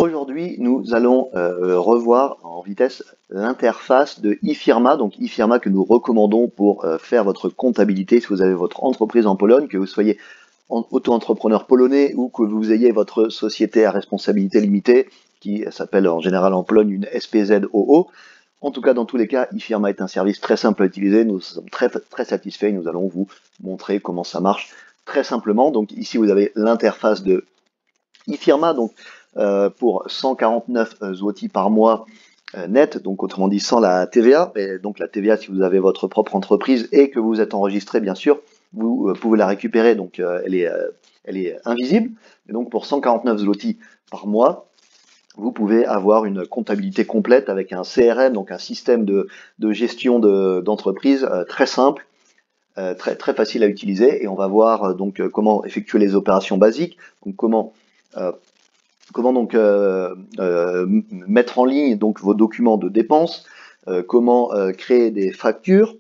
Aujourd'hui, nous allons revoir en vitesse l'interface de eFirma, donc eFirma que nous recommandons pour faire votre comptabilité si vous avez votre entreprise en Pologne, que vous soyez auto-entrepreneur polonais ou que vous ayez votre société à responsabilité limitée, qui s'appelle en général en Pologne une SPZOO. En tout cas, dans tous les cas, eFirma est un service très simple à utiliser. Nous sommes très satisfaits. Nous allons vous montrer comment ça marche très simplement. Donc ici, vous avez l'interface de eFirma, donc pour 149 zloty par mois net, donc autrement dit sans la TVA. Et donc la TVA, si vous avez votre propre entreprise et que vous êtes enregistré, bien sûr, vous pouvez la récupérer, donc elle est invisible. Et donc pour 149 zloty par mois, vous pouvez avoir une comptabilité complète avec un CRM, donc un système de gestion d'entreprise très simple, très facile à utiliser. Et on va voir donc comment effectuer les opérations basiques, donc comment mettre en ligne donc vos documents de dépenses, comment créer des factures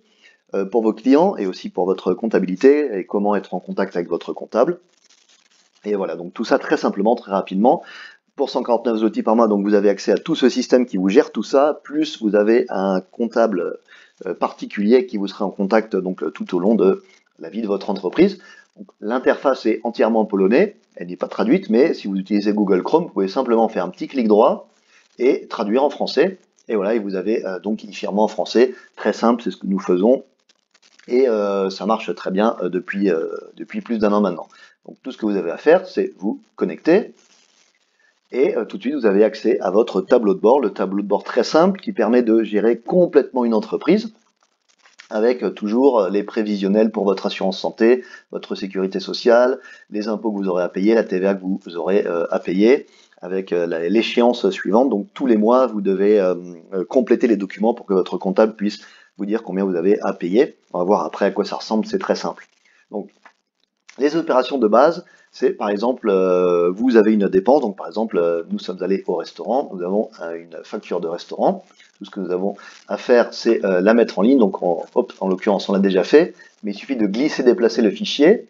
pour vos clients et aussi pour votre comptabilité, et comment être en contact avec votre comptable. Et voilà, donc tout ça très simplement, très rapidement. Pour 149 zloty par mois, donc vous avez accès à tout ce système qui vous gère tout ça, plus vous avez un comptable particulier qui vous sera en contact donc tout au long de la vie de votre entreprise. L'interface est entièrement en polonais, elle n'est pas traduite, mais si vous utilisez Google Chrome, vous pouvez simplement faire un petit clic droit et traduire en français. Et voilà, et vous avez donc eFirma en français, très simple, c'est ce que nous faisons. Et ça marche très bien depuis plus d'1 an maintenant. Donc tout ce que vous avez à faire, c'est vous connecter. Et tout de suite, vous avez accès à votre tableau de bord, le tableau de bord très simple qui permet de gérer complètement une entreprise, avec toujours les prévisionnels pour votre assurance santé, votre sécurité sociale, les impôts que vous aurez à payer, la TVA que vous aurez à payer, avec l'échéance suivante. Donc tous les mois, vous devez compléter les documents pour que votre comptable puisse vous dire combien vous avez à payer. On va voir après à quoi ça ressemble, c'est très simple. Donc les opérations de base, c'est par exemple, vous avez une dépense, donc par exemple, nous sommes allés au restaurant, nous avons une facture de restaurant. Tout ce que nous avons à faire, c'est la mettre en ligne, donc en l'occurrence, on l'a déjà fait, mais il suffit de glisser, déplacer le fichier,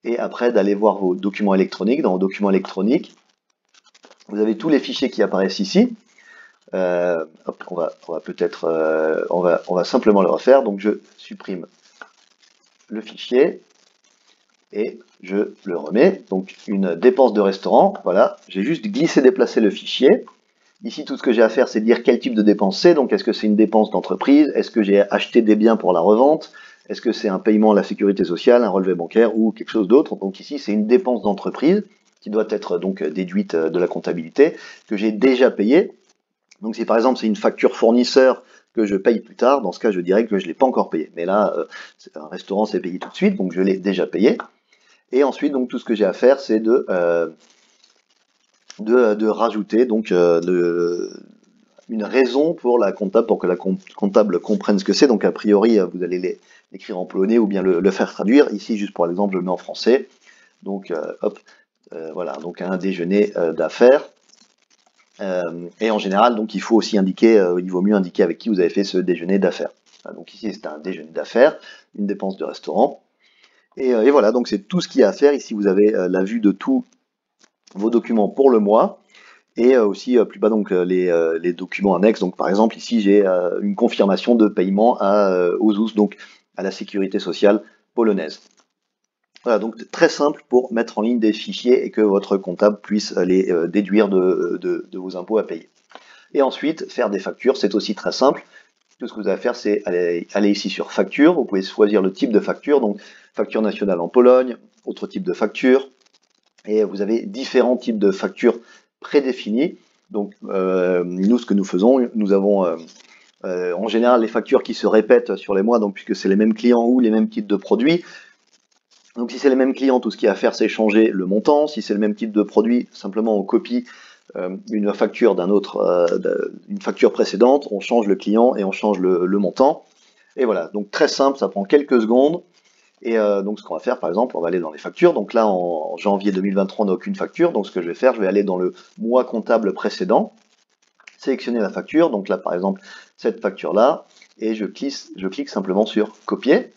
et après d'aller voir vos documents électroniques. Dans vos documents électroniques, vous avez tous les fichiers qui apparaissent ici. On va peut-être, on va simplement le refaire, donc je supprime le fichier, et je le remets, donc une dépense de restaurant, voilà, j'ai juste glissé déplacer le fichier. Ici, tout ce que j'ai à faire, c'est dire quel type de dépense c'est, donc est-ce que c'est une dépense d'entreprise, est-ce que j'ai acheté des biens pour la revente, est-ce que c'est un paiement à la sécurité sociale, un relevé bancaire ou quelque chose d'autre. Donc ici, c'est une dépense d'entreprise qui doit être donc déduite de la comptabilité, que j'ai déjà payée. Donc si par exemple c'est une facture fournisseur que je paye plus tard, dans ce cas je dirais que je ne l'ai pas encore payé. Mais là, un restaurant c'est payé tout de suite, donc je l'ai déjà payé. Et ensuite, donc, tout ce que j'ai à faire, c'est de rajouter donc une raison pour la comptable, pour que la comptable comprenne ce que c'est. Donc, a priori, vous allez l'écrire en polonais ou bien le faire traduire. Ici, juste pour l'exemple, je le mets en français. Donc, voilà, donc un déjeuner d'affaires. Et en général, donc, il faut aussi indiquer, il vaut mieux indiquer avec qui vous avez fait ce déjeuner d'affaires. Donc ici, c'est un déjeuner d'affaires, une dépense de restaurant. Et voilà, donc c'est tout ce qu'il y a à faire. Ici, vous avez la vue de tous vos documents pour le mois, et aussi plus bas donc les documents annexes. Donc par exemple, ici, j'ai une confirmation de paiement aux ZUS, donc à la sécurité sociale polonaise. Voilà, donc très simple pour mettre en ligne des fichiers et que votre comptable puisse les déduire de vos impôts à payer. Et ensuite, faire des factures, c'est aussi très simple. Tout ce que vous avez à faire, c'est aller ici sur facture. Vous pouvez choisir le type de facture, donc facture nationale en Pologne, autre type de facture. Et vous avez différents types de factures prédéfinis. Donc nous, ce que nous faisons, nous avons en général les factures qui se répètent sur les mois, donc puisque c'est les mêmes clients ou les mêmes types de produits. Donc si c'est les mêmes clients, tout ce qu'il y a à faire, c'est changer le montant. Si c'est le même type de produit, simplement on copie une facture une facture précédente, on change le client et on change le montant. Et voilà, donc très simple, ça prend quelques secondes. Et donc ce qu'on va faire, par exemple, on va aller dans les factures. Donc là, en janvier 2023, on n'a aucune facture. Donc ce que je vais faire, je vais aller dans le mois comptable précédent, sélectionner la facture. Donc là, par exemple, cette facture-là, et je clique simplement sur copier.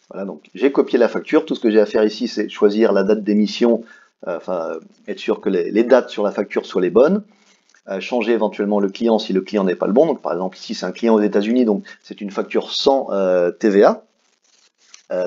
Voilà, donc j'ai copié la facture. Tout ce que j'ai à faire ici, c'est choisir la date d'émission, être sûr que les dates sur la facture soient les bonnes. changer éventuellement le client si le client n'est pas le bon. Donc par exemple ici c'est un client aux États-Unis, donc c'est une facture sans TVA.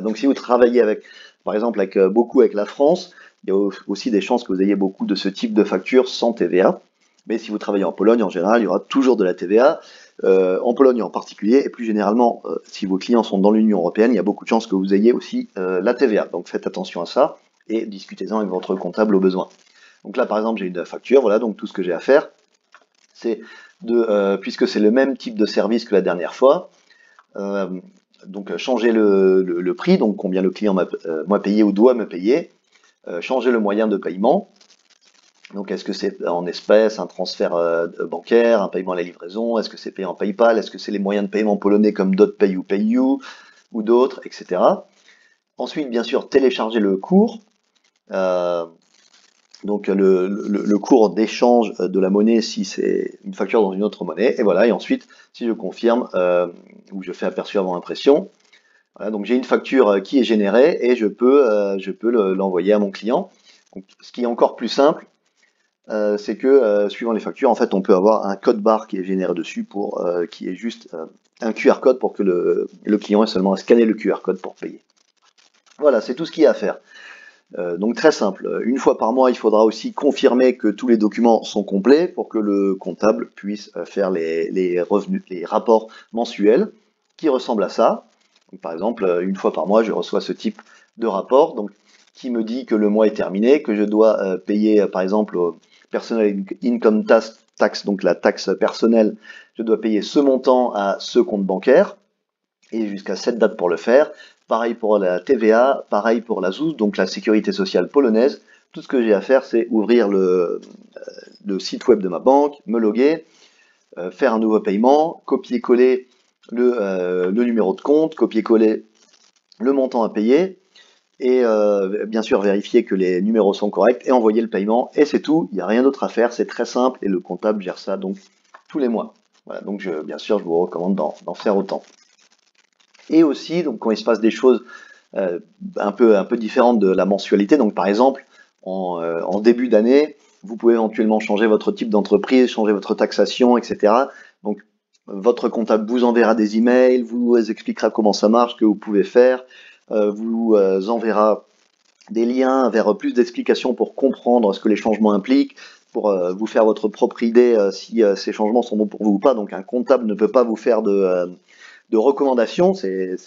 Donc si vous travaillez avec, par exemple beaucoup avec la France, il y a aussi des chances que vous ayez beaucoup de ce type de facture sans TVA. Mais si vous travaillez en Pologne, en général, il y aura toujours de la TVA. En Pologne en particulier, et plus généralement, si vos clients sont dans l'Union européenne, il y a beaucoup de chances que vous ayez aussi la TVA. Donc faites attention à ça et discutez-en avec votre comptable au besoin. Donc là, par exemple, j'ai une facture, voilà, donc tout ce que j'ai à faire, c'est puisque c'est le même type de service que la dernière fois, donc changer le prix, donc combien le client m'a payé ou doit me payer, changer le moyen de paiement. Donc est-ce que c'est en espèces, un transfert bancaire, un paiement à la livraison, est-ce que c'est payé en PayPal, est-ce que c'est les moyens de paiement polonais comme DotPay ou PayU ou d'autres, etc. Ensuite, bien sûr, télécharger le cours, donc le cours d'échange de la monnaie si c'est une facture dans une autre monnaie, et voilà, et ensuite, si je confirme, ou je fais aperçu avant impression, voilà, donc j'ai une facture qui est générée et je peux l'envoyer à mon client. Donc, ce qui est encore plus simple, c'est que suivant les factures, en fait, on peut avoir un code barre qui est généré dessus qui est juste un QR code pour que le client ait seulement à scanner le QR code pour payer. Voilà, c'est tout ce qu'il y a à faire. Donc très simple. Une fois par mois, il faudra aussi confirmer que tous les documents sont complets pour que le comptable puisse faire les revenus, les rapports mensuels qui ressemblent à ça. Donc, par exemple, une fois par mois, je reçois ce type de rapport, donc qui me dit que le mois est terminé, que je dois payer, par exemple, Personal Income Tax, donc la taxe personnelle, je dois payer ce montant à ce compte bancaire, et jusqu'à cette date pour le faire. Pareil pour la TVA, pareil pour la ZUS, donc la sécurité sociale polonaise. Tout ce que j'ai à faire, c'est ouvrir le site web de ma banque, me loguer, faire un nouveau paiement, copier-coller le numéro de compte, copier-coller le montant à payer, et bien sûr vérifier que les numéros sont corrects et envoyer le paiement, et c'est tout, il n'y a rien d'autre à faire, c'est très simple, et le comptable gère ça donc tous les mois. Voilà, donc bien sûr je vous recommande d'en faire autant. Et aussi, donc quand il se passe des choses un peu différentes de la mensualité, donc par exemple en début d'année, vous pouvez éventuellement changer votre type d'entreprise, changer votre taxation, etc. Donc votre comptable vous enverra des emails, vous expliquera comment ça marche, ce que vous pouvez faire, vous enverra des liens vers plus d'explications pour comprendre ce que les changements impliquent, pour vous faire votre propre idée si ces changements sont bons pour vous ou pas. Donc un comptable ne peut pas vous faire de recommandations, c'est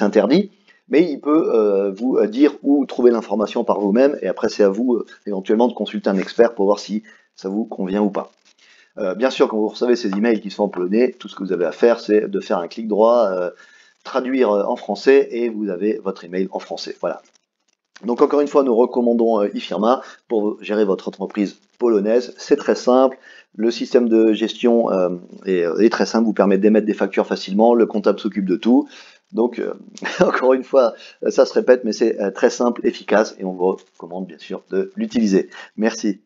interdit, mais il peut vous dire où trouver l'information par vous-même, et après c'est à vous éventuellement de consulter un expert pour voir si ça vous convient ou pas. Bien sûr, quand vous recevez ces emails qui sont en polonais, tout ce que vous avez à faire, c'est de faire un clic droit, traduire en français, et vous avez votre email en français. Voilà. Donc encore une fois, nous recommandons eFirma pour gérer votre entreprise polonaise. C'est très simple. Le système de gestion est très simple, vous permet d'émettre des factures facilement. Le comptable s'occupe de tout. Donc encore une fois, ça se répète, mais c'est très simple, efficace, et on vous recommande bien sûr de l'utiliser. Merci.